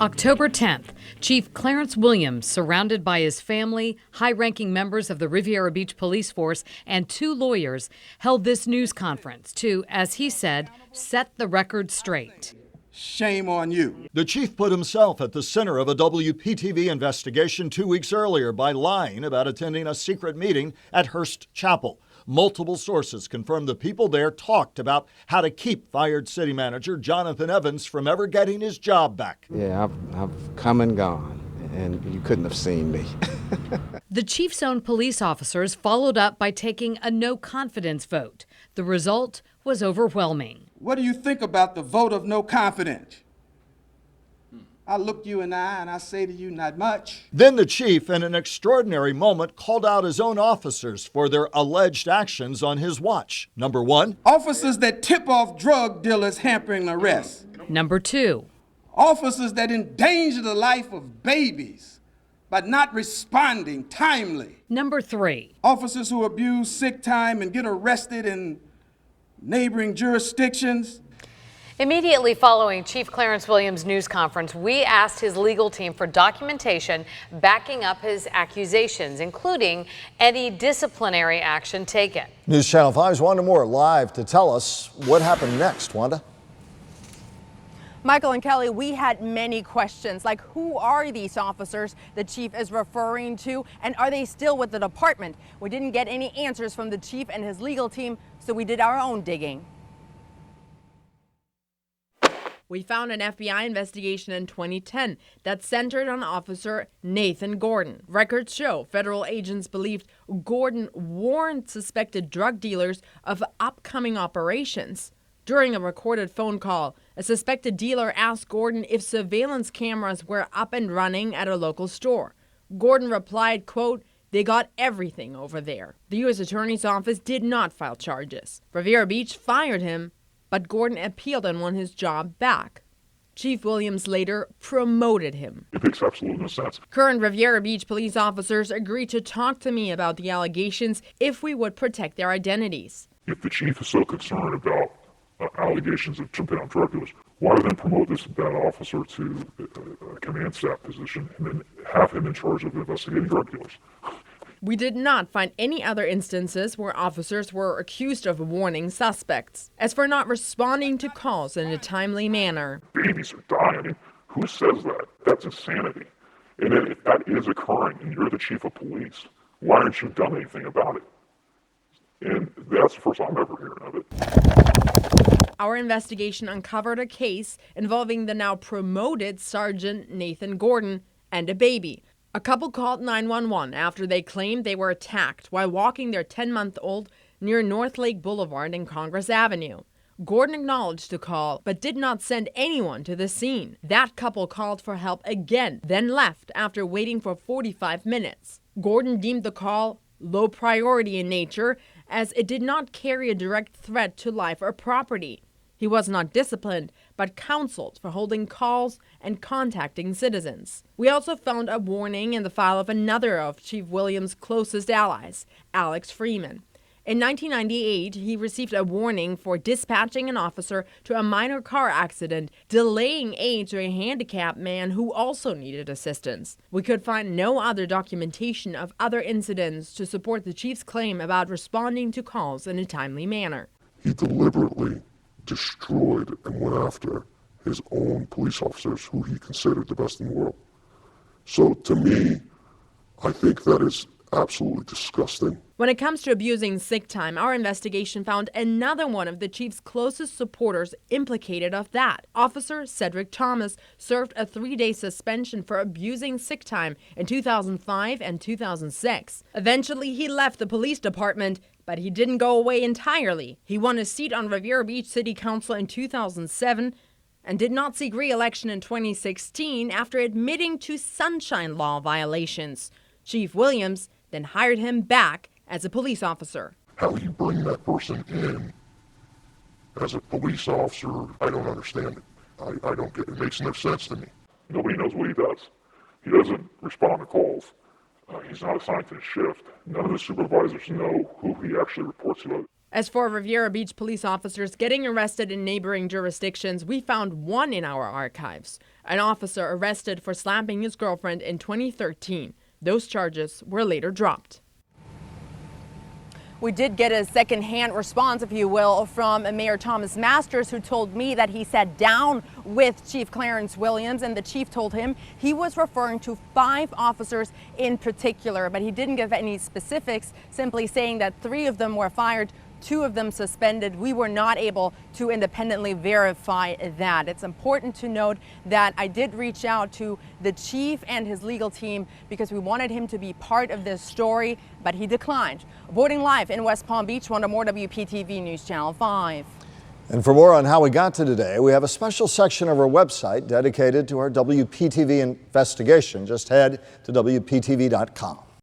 October 10th, Chief Clarence Williams, surrounded by his family, high-ranking members of the Riviera Beach Police Force, and 2 lawyers, held this news conference to, as he said, set the record straight. Shame on you. The chief put himself at the center of a WPTV investigation 2 weeks earlier by lying about attending a secret meeting at Hearst Chapel. Multiple sources confirmed the people there talked about how to keep fired city manager Jonathan Evans from ever getting his job back. Yeah, I've come and gone, and you couldn't have seen me. The chief's own police officers followed up by taking a no-confidence vote. The result was overwhelming. What do you think about the vote of no confidence? I look you in the eye and I say to you, not much. Then the chief, in an extraordinary moment, called out his own officers for their alleged actions on his watch. Number 1, officers that tip off drug dealers hampering arrests. Number 2, officers that endanger the life of babies by not responding timely. Number 3, officers who abuse sick time and get arrested in neighboring jurisdictions. Immediately following Chief Clarence Williams' news conference, we asked his legal team for documentation backing up his accusations, including any disciplinary action taken. News Channel 5's Wanda Moore live to tell us what happened next. Wanda? Michael and Kelly, we had many questions like who are these officers the chief is referring to, and are they still with the department? We didn't get any answers from the chief and his legal team, so we did our own digging. We found an FBI investigation in 2010 that centered on Officer Nathan Gordon. Records show federal agents believed Gordon warned suspected drug dealers of upcoming operations. During a recorded phone call, a suspected dealer asked Gordon if surveillance cameras were up and running at a local store. Gordon replied, quote, "They got everything over there." The U.S. Attorney's Office did not file charges. Riviera Beach fired him, but Gordon appealed and won his job back. Chief Williams later promoted him. It makes absolutely no sense. Current Riviera Beach police officers agreed to talk to me about the allegations if we would protect their identities. If the chief is so concerned about allegations of jumping on drug dealers, why then promote that officer to a command staff position and then have him in charge of investigating drug dealers? We did not find any other instances where officers were accused of warning suspects. As for not responding to calls in a timely manner. Babies are dying. I mean, who says that? That's insanity. And then if that is occurring and you're the chief of police, why aren't you done anything about it? And that's the first I'm ever hearing of it. Our investigation uncovered a case involving the now promoted Sergeant Nathan Gordon and a baby. A couple called 911 after they claimed they were attacked while walking their 10-month-old near North Lake Boulevard and Congress Avenue. Gordon acknowledged the call, but did not send anyone to the scene. That couple called for help again, then left after waiting for 45 minutes. Gordon deemed the call low priority in nature, as it did not carry a direct threat to life or property. He was not disciplined, but counseled for holding calls and contacting citizens. We also found a warning in the file of another of Chief Williams' closest allies, Alex Freeman. In 1998, he received a warning for dispatching an officer to a minor car accident, delaying aid to a handicapped man who also needed assistance. We could find no other documentation of other incidents to support the chief's claim about responding to calls in a timely manner. He deliberately destroyed and went after his own police officers who he considered the best in the world. So to me, I think that is absolutely disgusting. When it comes to abusing sick time, our investigation found another one of the chief's closest supporters implicated of that. Officer Cedric Thomas served a 3-day suspension for abusing sick time in 2005 and 2006. Eventually, he left the police department, but he didn't go away entirely. He won a seat on Riviera Beach City Council in 2007 and did not seek re-election in 2016 after admitting to Sunshine Law violations. Chief Williams then hired him back as a police officer. How you bring that person in as a police officer, I don't understand it. I don't get it. It makes no sense to me. Nobody knows what he does. He doesn't respond to calls. He's not assigned to a shift. None of the supervisors know who he actually reports to. As for Riviera Beach police officers getting arrested in neighboring jurisdictions, we found one in our archives. An officer arrested for slapping his girlfriend in 2013. Those charges were later dropped. We did get a second-hand response, if you will, from Mayor Thomas Masters, who told me that he sat down with Chief Clarence Williams, and the chief told him he was referring to 5 officers in particular, but he didn't give any specifics, simply saying that 3 of them were fired, 2 of them suspended. We were not able to independently verify that. It's important to note that I did reach out to the chief and his legal team because we wanted him to be part of this story, but he declined. Reporting live in West Palm Beach, one more WPTV News Channel 5. And for more on how we got to today, we have a special section of our website dedicated to our WPTV investigation. Just head to WPTV.com.